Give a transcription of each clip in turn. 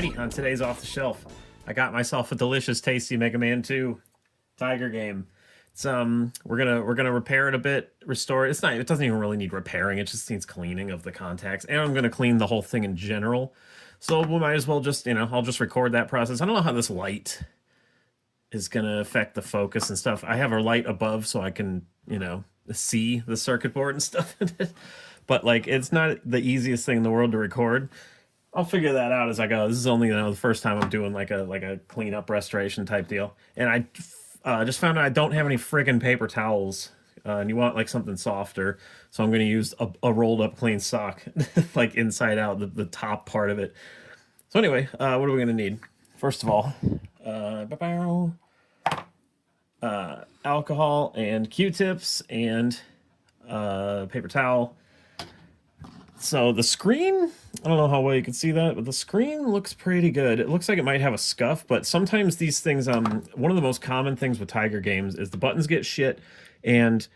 Alrighty, on today's Off the Shelf, I got myself a delicious, tasty Mega Man 2 Tiger game. It's we're gonna repair it a bit, restore it. It doesn't even really need repairing, it just needs cleaning of the contacts. And I'm gonna clean the whole thing in general. So we might as well just, I'll just record that process. I don't know how this light is gonna affect the focus and stuff. I have a light above so I can, see the circuit board and stuff in it. But like it's not the easiest thing in the world to record. I'll figure that out as I go. This is only the first time I'm doing like a cleanup restoration type deal, and I just found out I don't have any friggin' paper towels, and you want like something softer, so I'm going to use a rolled up clean sock, like inside out, the top part of it. So anyway, what are we going to need? First of all, alcohol and Q-tips and paper towel. So the screen, I don't know how well you can see that, but the screen looks pretty good. It looks like it might have a scuff, but sometimes these things, one of the most common things with Tiger games is the buttons get shit, and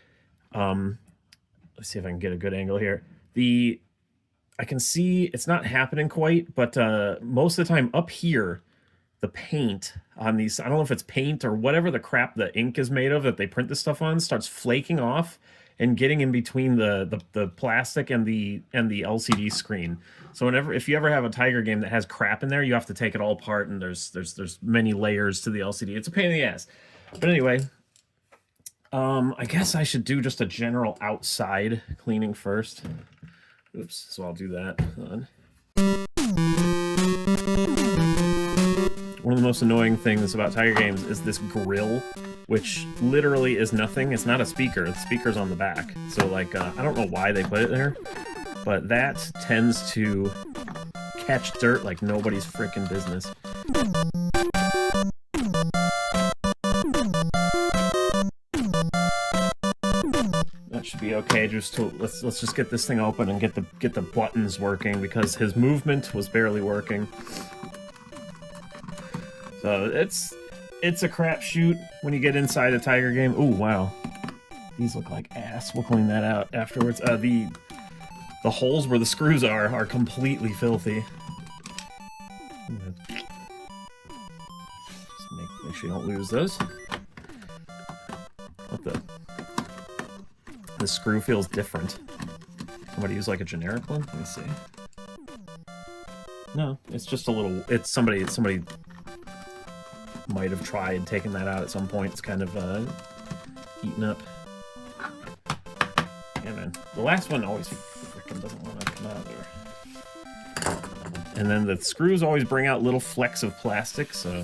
let's see if I can get a good angle here. I can see it's not happening quite, but most of the time up here, the paint on these, I don't know if it's paint or whatever the crap the ink is made of that they print this stuff on, starts flaking off and getting in between the plastic and the LCD screen. So if you ever have a Tiger game that has crap in there, you have to take it all apart, and there's many layers to the LCD. It's a pain in the ass. But anyway, I guess I should do just a general outside cleaning first. Oops, so I'll do that. Hold on. One of the most annoying things about Tiger games is this grill, which literally is nothing. It's not a speaker. The speaker's on the back. So, like, I don't know why they put it there, but that tends to catch dirt like nobody's freaking business. That should be okay. Let's just get this thing open and get the buttons working, because his movement was barely working. So it's a crapshoot when you get inside a Tiger game. Ooh, wow. These look like ass. We'll clean that out afterwards. The holes where the screws are completely filthy. Just make sure you don't lose those. What the screw feels different. Somebody use like a generic one? Let me see. No, it's just a little, it's somebody might have tried taking that out at some point. It's kind of eaten up. Yeah, man. The last one always freaking doesn't want to come out there. And then the screws always bring out little flecks of plastic, so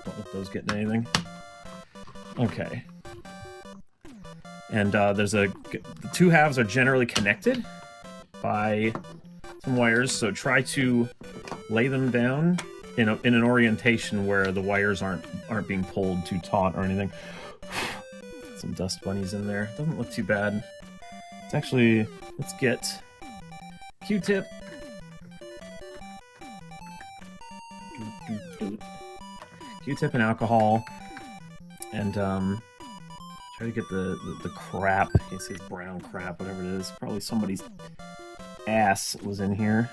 don't let those get in anything. Okay. And the two halves are generally connected by some wires, so try to lay them down in an orientation where the wires aren't being pulled too taut or anything. Some dust bunnies in there. Doesn't look too bad. It's actually, let's get Q-tip. Q-tip and alcohol, and try to get the crap. You can see it's brown crap, whatever it is. Probably somebody's ass was in here.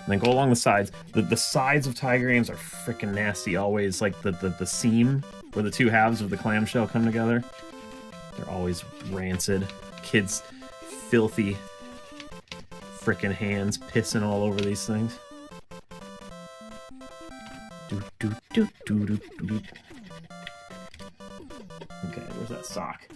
And then go along the sides. The sides of Tiger games are freaking nasty always. Like the seam where the two halves of the clamshell come together. They're always rancid. Kids' filthy freaking hands pissing all over these things. Okay, where's that sock?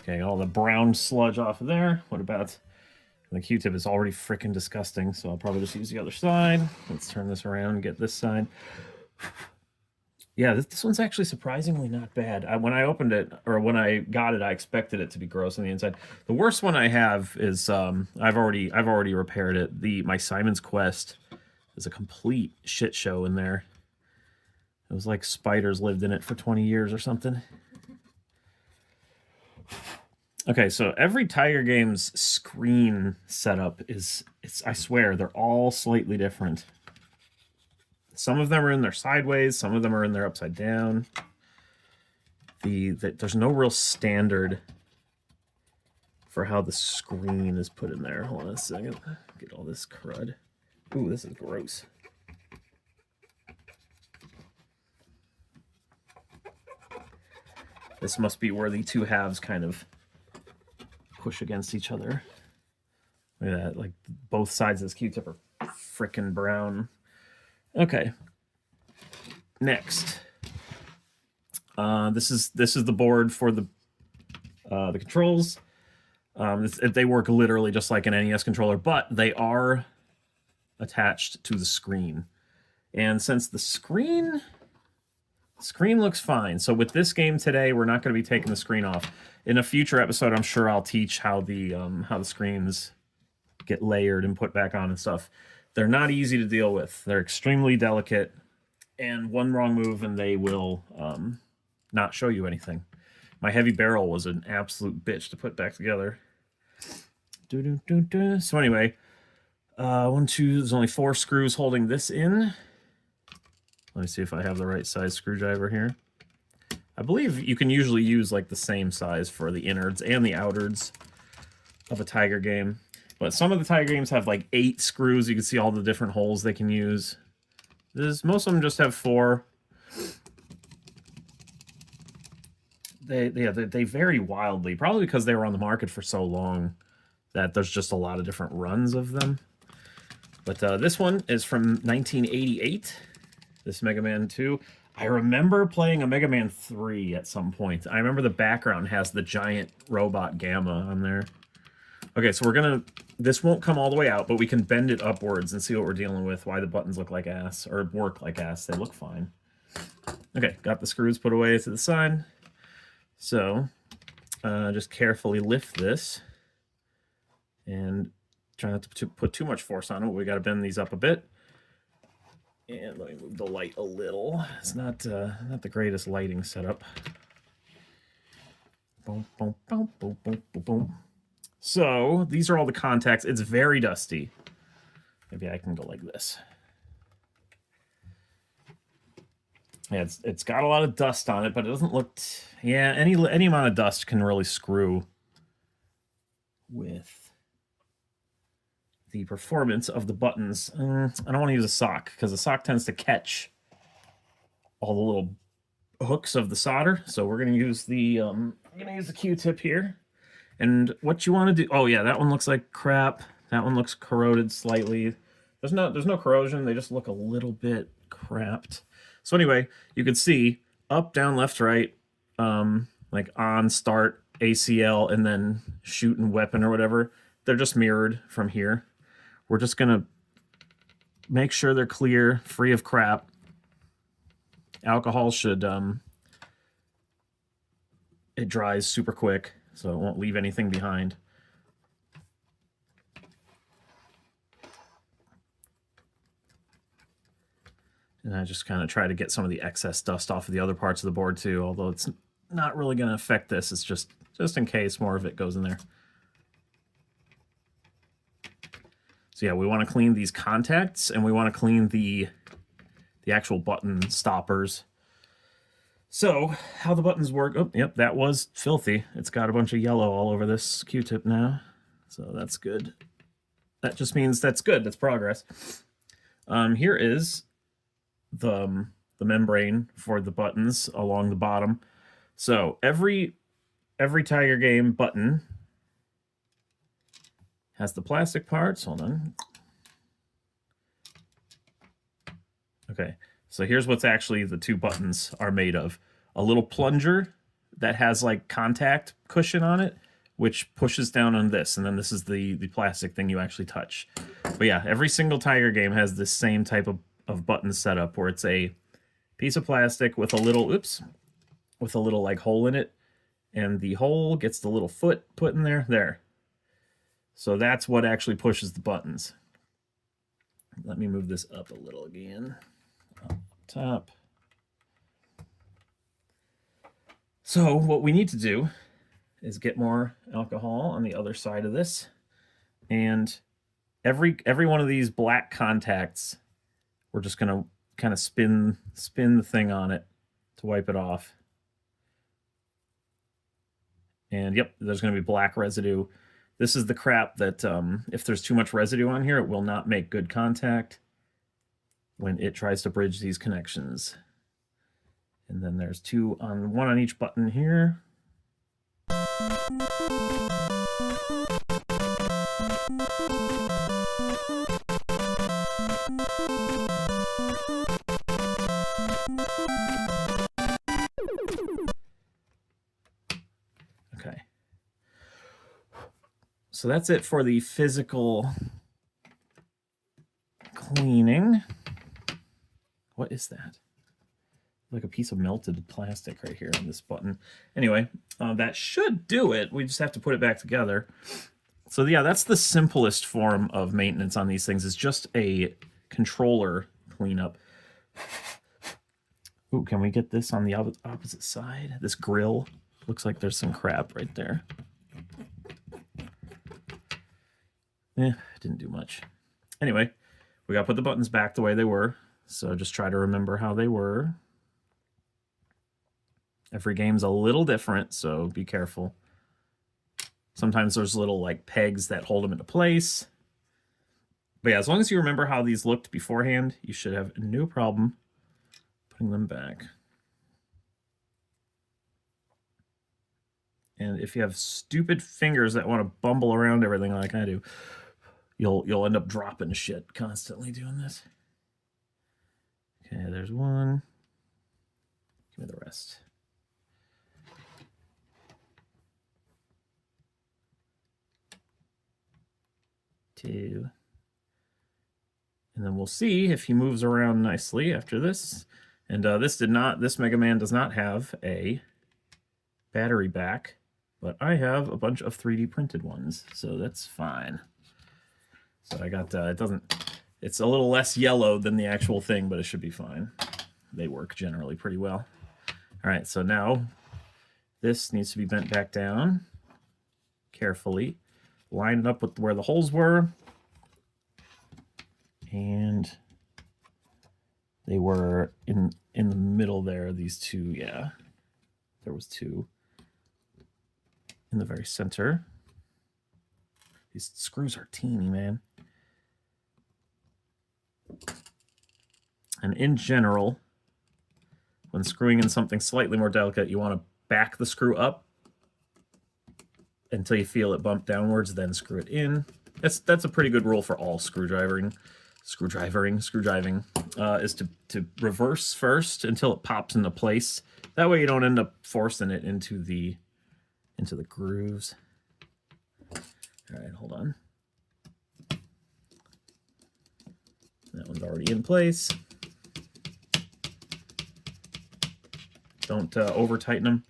Okay, all the brown sludge off of there. What about the Q-tip is already freaking disgusting, so I'll probably just use the other side. Let's turn this around and get this side. Yeah, this one's actually surprisingly not bad. When I opened it, or when I got it, I expected it to be gross on the inside. The worst one I have is I've already repaired it. My Simon's Quest is a complete shit show in there. It was like spiders lived in it for 20 years or something. Okay, so every Tiger game's screen setup I swear, they're all slightly different. Some of them are in there sideways, some of them are in there upside down. there's no real standard for how the screen is put in there. Hold on a second. Get all this crud. Ooh, this is gross. This must be where the two halves kind of push against each other. Look at that, like both sides of this Q-tip are frickin' brown. Okay. Next. This is the board for the controls. They work literally just like an NES controller, but they are attached to the screen. And since the screen looks fine, so with this game today, we're not going to be taking the screen off. In a future episode, I'm sure I'll teach how the screens get layered and put back on and stuff. They're not easy to deal with. They're extremely delicate, and one wrong move and they will not show you anything. My heavy barrel was an absolute bitch to put back together. So anyway, there's only 4 screws holding this in. Let me see if I have the right size screwdriver here. I believe you can usually use like the same size for the innards and the outards of a Tiger game. But some of the Tiger games have like 8 screws. You can see all the different holes they can use. Most of them just have 4. They vary wildly, probably because they were on the market for so long that there's just a lot of different runs of them. But this one is from 1988, this Mega Man 2. I remember playing a Mega Man 3 at some point. I remember the background has the giant robot Gamma on there. Okay, so this won't come all the way out, but we can bend it upwards and see what we're dealing with, why the buttons look like ass, or work like ass. They look fine. Okay, got the screws put away to the side. So, just carefully lift this and try not to put too much force on it. We got to bend these up a bit. And let me move the light a little. It's not the greatest lighting setup. Boom, boom, boom, boom, boom, boom, boom. So, these are all the contacts. It's very dusty. Maybe I can go like this. Yeah, it's got a lot of dust on it, but it doesn't look... Yeah, any amount of dust can really screw with the performance of the buttons. I don't want to use a sock, because the sock tends to catch all the little hooks of the solder. So we're going to use the Q-tip here. And what you want to do... Oh, yeah, that one looks like crap. That one looks corroded slightly. There's no corrosion. They just look a little bit crapped. So anyway, you can see up, down, left, right, like on, start, ACL, and then shoot and weapon or whatever. They're just mirrored from here. We're just going to make sure they're clear, free of crap. Alcohol should... it dries super quick, so it won't leave anything behind. And I just kind of try to get some of the excess dust off of the other parts of the board too, although it's not really going to affect this. It's just in case more of it goes in there. So yeah, we want to clean these contacts, and we want to clean the actual button stoppers. So, how the buttons work... Oh, yep, that was filthy. It's got a bunch of yellow all over this Q-tip now. So that's good. That just means that's good. That's progress. Here is the membrane for the buttons along the bottom. So every Tiger game button has the plastic parts. Hold on. Okay, so here's what's actually the 2 buttons are made of. A little plunger that has like contact cushion on it, which pushes down on this, and then this is the plastic thing you actually touch. But yeah, every single Tiger game has this same type of button setup where it's a piece of plastic with a little, with a little like hole in it, and the hole gets the little foot put in there. So that's what actually pushes the buttons. Let me move this up a little again. Up top. So what we need to do is get more alcohol on the other side of this, and every one of these black contacts, we're just going to kind of spin the thing on it to wipe it off. And yep, there's going to be black residue. This is the crap that if there's too much residue on here, it will not make good contact when it tries to bridge these connections. And then there's one on each button here. Okay. So that's it for the physical cleaning. What is that? Like a piece of melted plastic right here on this button. Anyway, that should do it. We just have to put it back together. So yeah, that's the simplest form of maintenance on these things, is just a controller cleanup. Ooh, can we get this on the opposite side? This grill looks like there's some crap right there. Didn't do much. Anyway, we got to put the buttons back the way they were. So just try to remember how they were. Every game's a little different, so be careful. Sometimes there's little like pegs that hold them into place. But yeah, as long as you remember how these looked beforehand, you should have no problem putting them back. And if you have stupid fingers that want to bumble around everything like I do, you'll end up dropping shit constantly doing this. Okay, there's one. Give me the rest. Two. And then we'll see if he moves around nicely after this. And this Mega Man does not have a battery back, but I have a bunch of 3D printed ones, so that's fine. So I got, it's a little less yellow than the actual thing, but it should be fine. They work generally pretty well. All right, so now this needs to be bent back down carefully. Line it up with where the holes were. And they were in the middle there, these two, yeah. There was two in the very center. These screws are teeny, man. And in general, when screwing in something slightly more delicate, you want to back the screw up until you feel it bump downwards, then screw it in. That's a pretty good rule for all screwdriving, is to reverse first until it pops into place. That way you don't end up forcing it into the grooves. All right, hold on. That one's already in place. Don't over tighten them,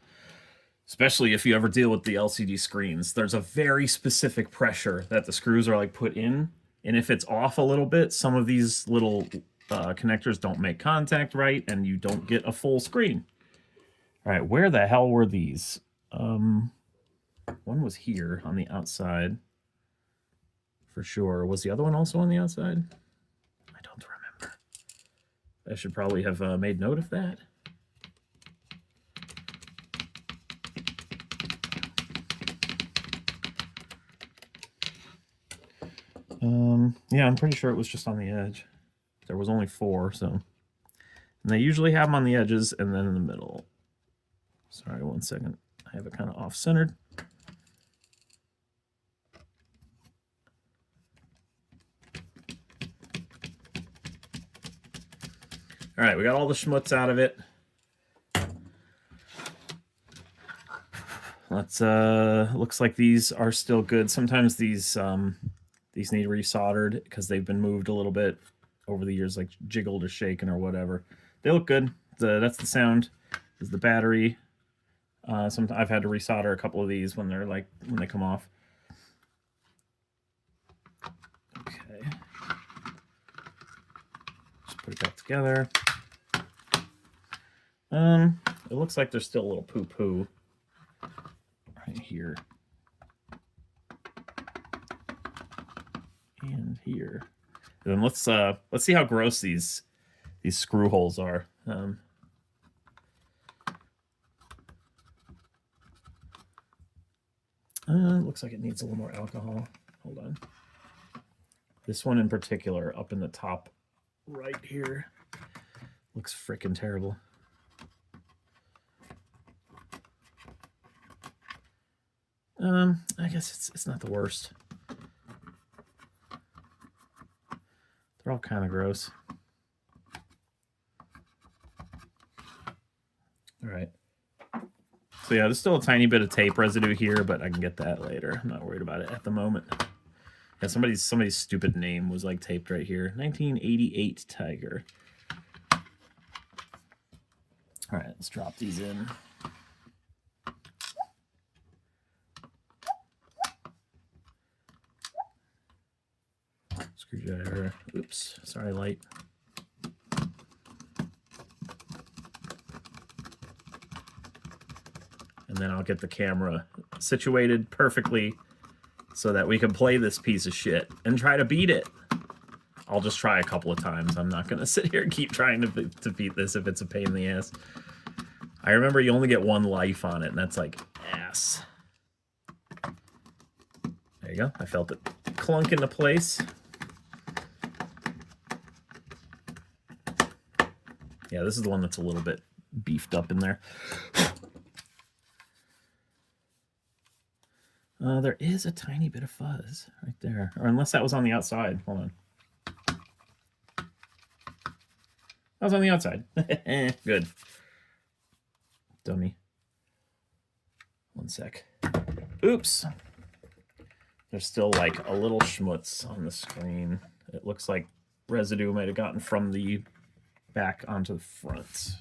especially if you ever deal with the LCD screens. There's a very specific pressure that the screws are like put in, and if it's off a little bit, some of these little connectors don't make contact right, and you don't get a full screen. All right, where the hell were these? One was here on the outside, for sure. Was the other one also on the outside? I don't remember. I should probably have made note of that. Yeah, I'm pretty sure it was just on the edge. There was only 4, so. And they usually have them on the edges and then in the middle. Sorry, one second. I have it kind of off-centered. All right, we got all the schmutz out of it. Let's, looks like these are still good. Sometimes these need resoldered because they've been moved a little bit over the years, like jiggled or shaken or whatever. They look good. That's the sound. Is the battery. Sometimes I've had to resolder a couple of these when they come off. Okay. Just put it back together. It looks like there's still a little poo-poo right here. And here. And then let's see how gross these screw holes are. Looks like it needs a little more alcohol. Hold on. This one in particular, up in the top right here, looks freaking terrible. I guess it's not the worst. They're all kind of gross. All right. So yeah, there's still a tiny bit of tape residue here, but I can get that later. I'm not worried about it at the moment. Yeah, somebody's stupid name was like taped right here. 1988 Tiger. All right, let's drop these in. Screwdriver. Oops, sorry, light. And then I'll get the camera situated perfectly so that we can play this piece of shit and try to beat it. I'll just try a couple of times. I'm not going to sit here and keep trying to beat this if it's a pain in the ass. I remember you only get one life on it, and that's like ass. There you go. I felt it clunk into place. Yeah, this is the one that's a little bit beefed up in there. There is a tiny bit of fuzz right there. Or unless that was on the outside. Hold on. That was on the outside. Good. Dummy. One sec. Oops. There's still like a little schmutz on the screen. It looks like residue might have gotten from the back onto the front.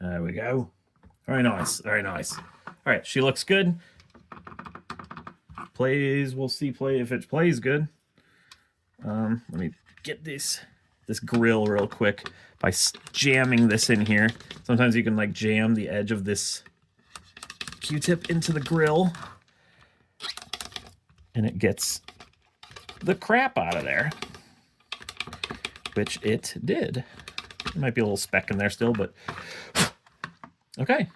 There we go. Very nice. Very nice. All right, she looks good. Plays, we'll see if it plays good. Let me get this grill real quick by jamming this in here. Sometimes you can like jam the edge of this Q-tip into the grill and it gets the crap out of there, which it did. There might be a little speck in there still, but okay.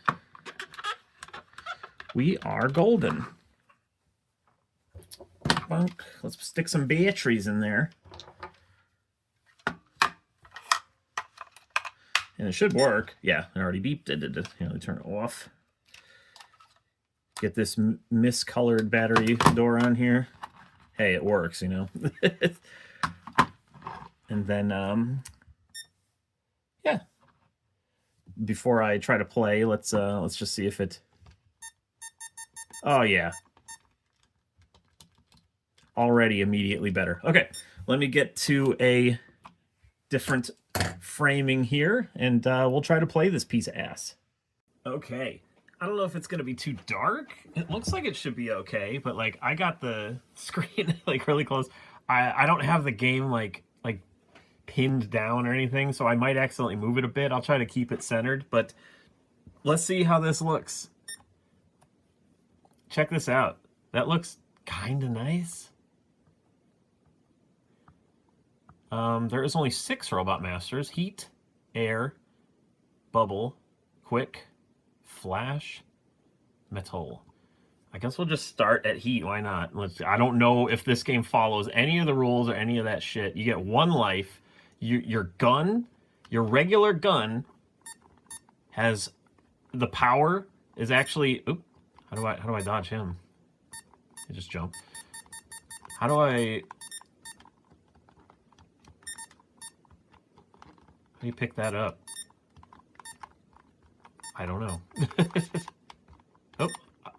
We are golden. Bunk. Let's stick some batteries in there. And it should work. Yeah, it already beeped. Turn it off. Get this miscolored battery door on here. Hey, it works, you know. And then, yeah. Before I try to play, let's just see if it. Oh yeah. Already immediately better. Okay, let me get to a different framing here, and we'll try to play this piece of ass. Okay. I don't know if it's going to be too dark. It looks like it should be okay, but like I got the screen like really close. I don't have the game like pinned down or anything, so I might accidentally move it a bit. I'll try to keep it centered, but let's see how this looks. Check this out. That looks kind of nice. There is only 6 Robot Masters: Heat, Air, Bubble, Quick, Flash, Metal. I guess we'll just start at Heat. Why not? I don't know if this game follows any of the rules or any of that shit. You get 1 life. Your gun, your regular gun, has the power is actually. Oop, how do I dodge him? I just jump. How do you pick that up? I don't know. Oh,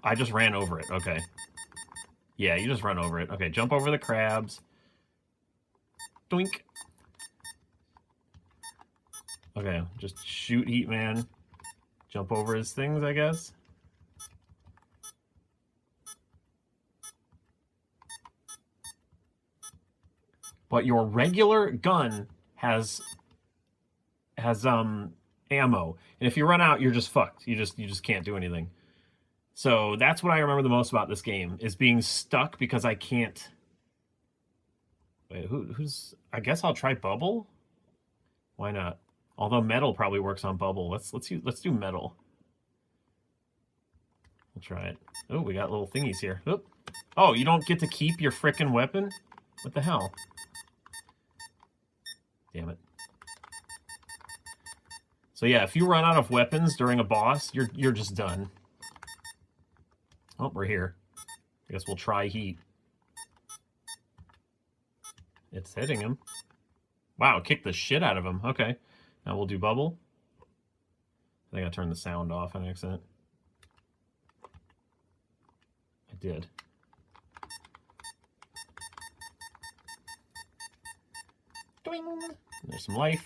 I just ran over it. Okay. Yeah, you just run over it. Okay, jump over the crabs. Doink. Okay, just shoot Heat Man. Jump over his things, I guess. But your regular gun has ammo, and if you run out, you're just fucked. You just can't do anything. So that's what I remember the most about this game, is being stuck because I can't Wait, who's... I guess I'll try bubble? Why not? Although metal probably works on bubble. Let's do metal. We'll try it. Oh, we got little thingies here. Oop. Oh, you don't get to keep your frickin' weapon? What the hell? Damn it. So yeah, if you run out of weapons during a boss, you're just done. Oh, we're here. I guess we'll try heat. It's hitting him. Wow, kick the shit out of him. Okay. Now we'll do bubble. I think I turned the sound off on accident. I did. Doing. There's some life.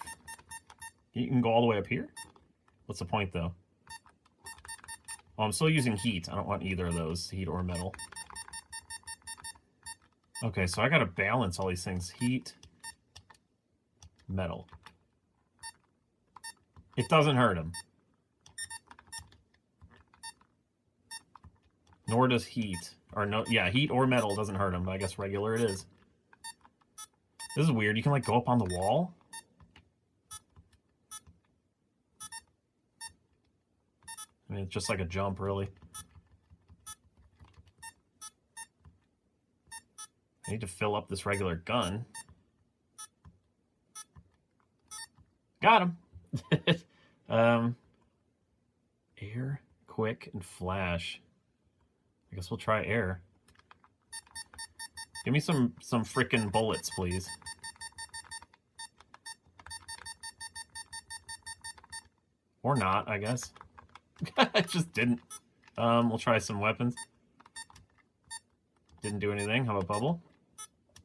You can go all the way up here? What's the point, though? Oh, I'm still using heat. I don't want either of those, heat or metal. Okay, so I gotta balance all these things. Heat, metal. It doesn't hurt him. Nor does heat. Or no, yeah, heat or metal doesn't hurt him, but I guess regular it is. This is weird. You can, like, go up on the wall? I mean, it's just like a jump, really. I need to fill up this regular gun. Got him! Air, quick, and flash. I guess we'll try air. Give me some frickin' bullets, please. Or not, I guess. I just didn't. We'll try some weapons. Didn't do anything. How about bubble?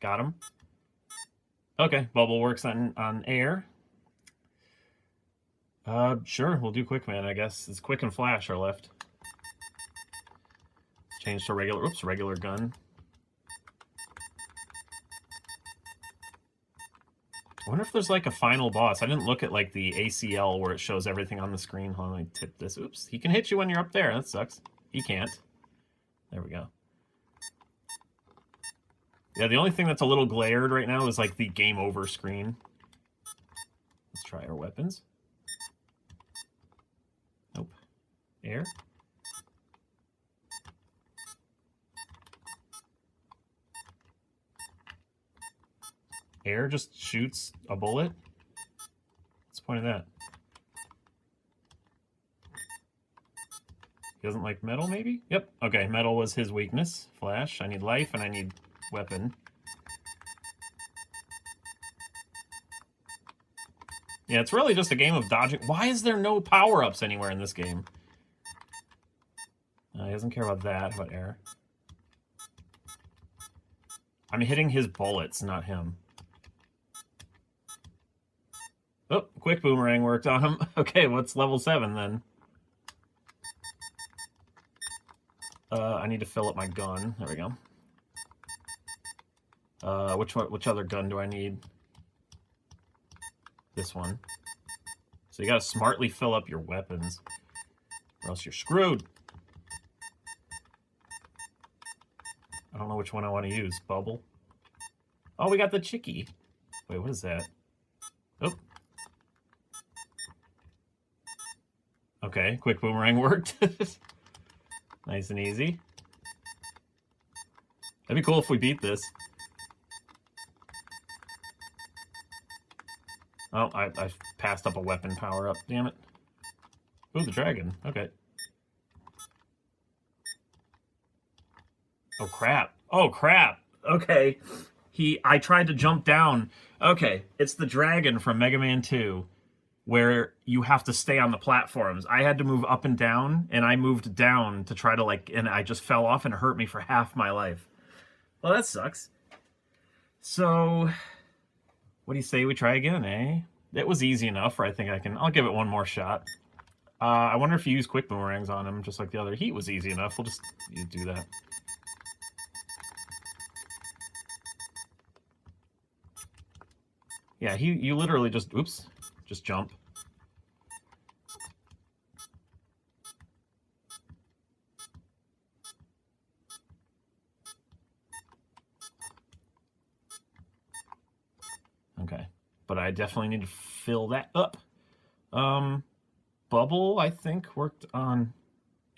Got him. Okay, bubble works on air. Sure, we'll do quick man, I guess. It's quick and flash are left. Change to regular, oops, regular gun. I wonder if there's like a final boss. I didn't look at like the ACL where it shows everything on the screen. Hold on, let me tip this. Oops, he can hit you when you're up there. That sucks. He can't. There we go. Yeah, the only thing that's a little glared right now is like the game over screen. Let's try our weapons. Nope. Air. Air just shoots a bullet? What's the point of that? He doesn't like metal, maybe? Yep. Okay, metal was his weakness. Flash. I need life, and I need weapon. Yeah, it's really just a game of dodging. Why is there no power-ups anywhere in this game? He doesn't care about that. How about air? I'm hitting his bullets, not him. Oh, quick boomerang worked on him. Okay, what's level 7 then? I need to fill up my gun. There we go. Which other gun do I need? This one. So you gotta smartly fill up your weapons, or else you're screwed. I don't know which one I want to use. Bubble. Oh, we got the chickie. Wait, what is that? Oh. Okay, quick boomerang worked. Nice and easy. That'd be cool if we beat this. Oh, I passed up a weapon power-up. Damn it. Ooh, the dragon. Okay. Oh, crap. Oh, crap. Okay. I tried to jump down. Okay, it's the dragon from Mega Man 2, where you have to stay on the platforms. I had to move up and down, and I moved down to try to, like, and I just fell off and it hurt me for half my life. Well, that sucks. So, what do you say we try again, eh? It was easy enough, or I think I'll give it one more shot. I wonder if you use quick boomerangs on him, just like the other. Heat was easy enough. We'll just do that. Yeah, you literally just, oops, just jump. Okay. But I definitely need to fill that up. Bubble, I think, worked on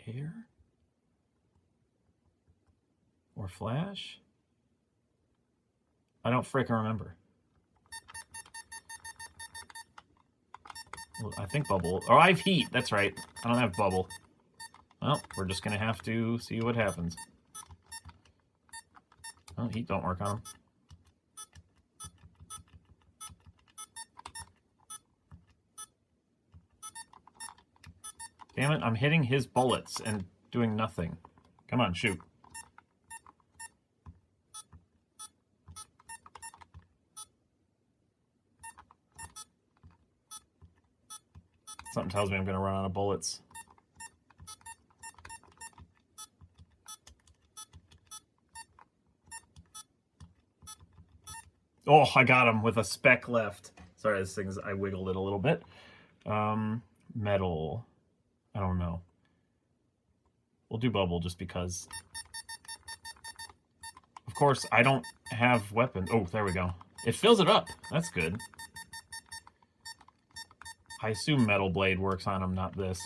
air? Or flash? I don't frickin' remember. Well, I think bubble. Oh, I have heat. That's right. I don't have bubble. Well, we're just going to have to see what happens. Oh, heat don't work on them. Damn it, I'm hitting his bullets and doing nothing. Come on, shoot. Something tells me I'm going to run out of bullets. Oh, I got him with a speck left. Sorry, this thing's, I wiggled it a little bit. Metal. I don't know. We'll do bubble just because. Of course, I don't have weapons. Oh, there we go. It fills it up. That's good. I assume metal blade works on them, not this.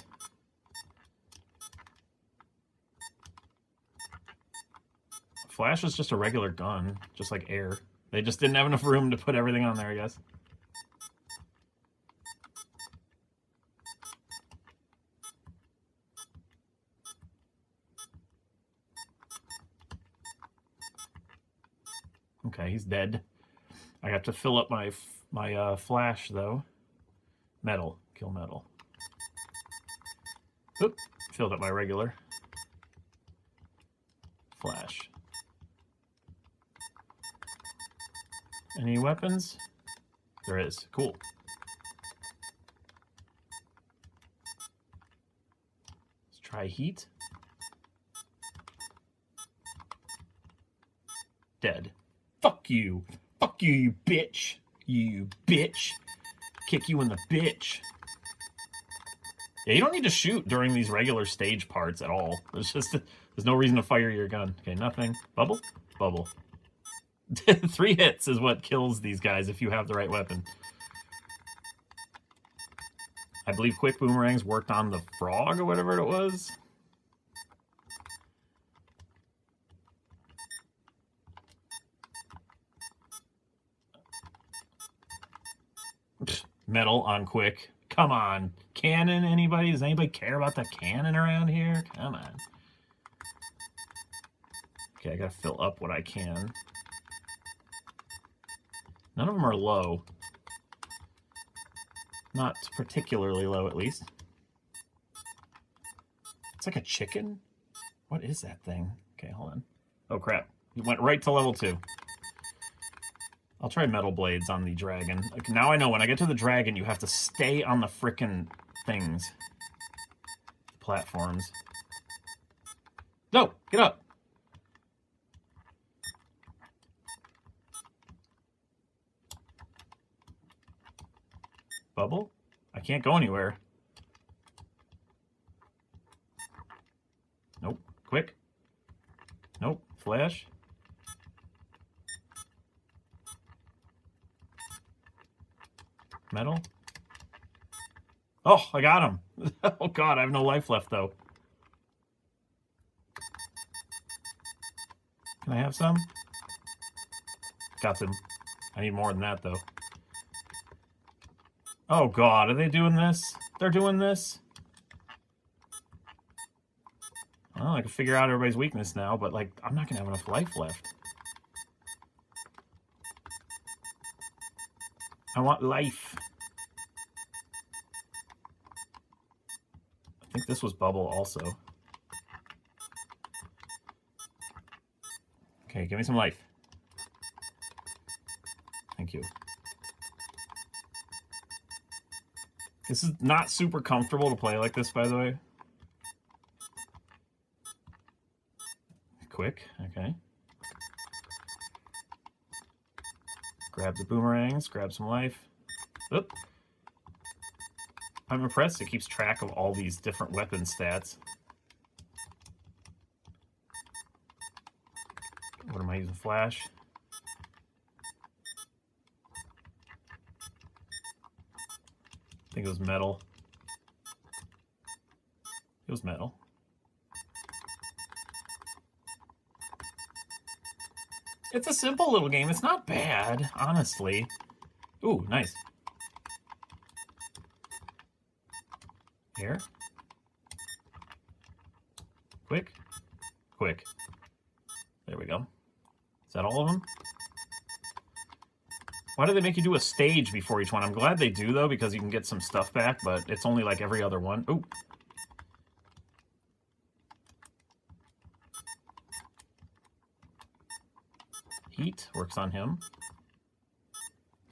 Flash was just a regular gun, just like air. They just didn't have enough room to put everything on there, I guess. Okay, he's dead. I have to fill up my flash, though. Metal. Kill metal. Oop. Filled up my regular. Flash. Any weapons? There is. Cool. Let's try heat. Dead. Fuck you. Fuck you, you bitch. You bitch. Kick you in the bitch. Yeah, you don't need to shoot during these regular stage parts at all. There's no reason to fire your gun. Okay, nothing. Bubble? Bubble. 3 hits is what kills these guys if you have the right weapon. I believe quick boomerangs worked on the frog or whatever it was. Metal on quick. Come on. Cannon, anybody? Does anybody care about the cannon around here? Come on. Okay, I gotta fill up what I can. None of them are low. Not particularly low, at least. It's like a chicken? What is that thing? Okay, hold on. Oh, crap. It went right to level 2. I'll try metal blades on the dragon. Like, now I know when I get to the dragon, you have to stay on the frickin' things. Platforms. No! Get up! Bubble? I can't go anywhere. Nope. Quick. Nope. Flash. Metal. Oh, I got him. Oh, God, I have no life left, though. Can I have some? Got some. I need more than that, though. Oh, God, are they doing this? They're doing this? Well, I can figure out everybody's weakness now, but, like, I'm not going to have enough life left. I want life. I think this was bubble also. Okay, give me some life. Thank you. This is not super comfortable to play like this, by the way. Quick, okay. Grab the boomerangs, grab some life. Oop. I'm impressed it keeps track of all these different weapon stats. What am I using? Flash? I think it was metal. It was metal. It's a simple little game. It's not bad, honestly. Ooh, nice. Here. Quick. Quick. There we go. Is that all of them? Why do they make you do a stage before each one? I'm glad they do, though, because you can get some stuff back, but it's only like every other one. Ooh. Heat works on him.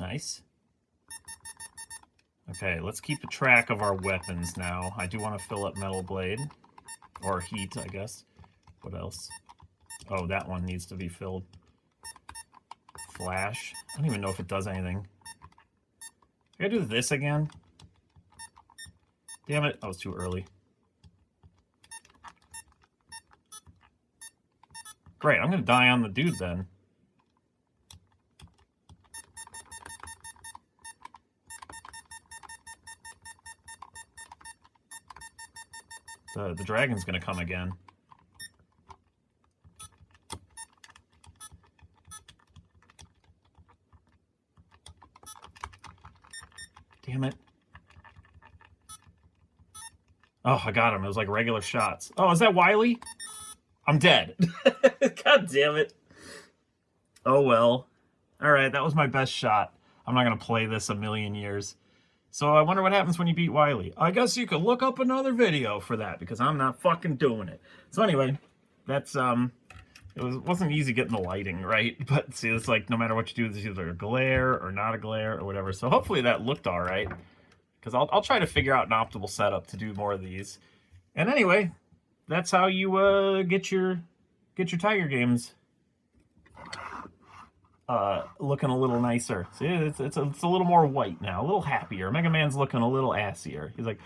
Nice. Okay, let's keep a track of our weapons now. I do want to fill up Metal Blade. Or Heat, I guess. What else? Oh, that one needs to be filled. Flash. I don't even know if it does anything. I gotta do this again? Damn it, I was too early. Great, I'm gonna die on the dude then. The dragon's gonna come again. Damn it. Oh, I got him. It was like regular shots. Oh, is that Wily? I'm dead. God damn it. Oh, well. All right, that was my best shot. I'm not going to play this a million years. So I wonder what happens when you beat Wily. I guess you could look up another video for that, because I'm not fucking doing it. So anyway, that's, it wasn't easy getting the lighting right, but see, it's like no matter what you do, there's either a glare or not a glare or whatever. So hopefully that looked all right, because I'll try to figure out an optimal setup to do more of these. And anyway, that's how you get your Tiger games looking a little nicer. See, it's a little more white now, a little happier. Mega Man's looking a little assier. He's like.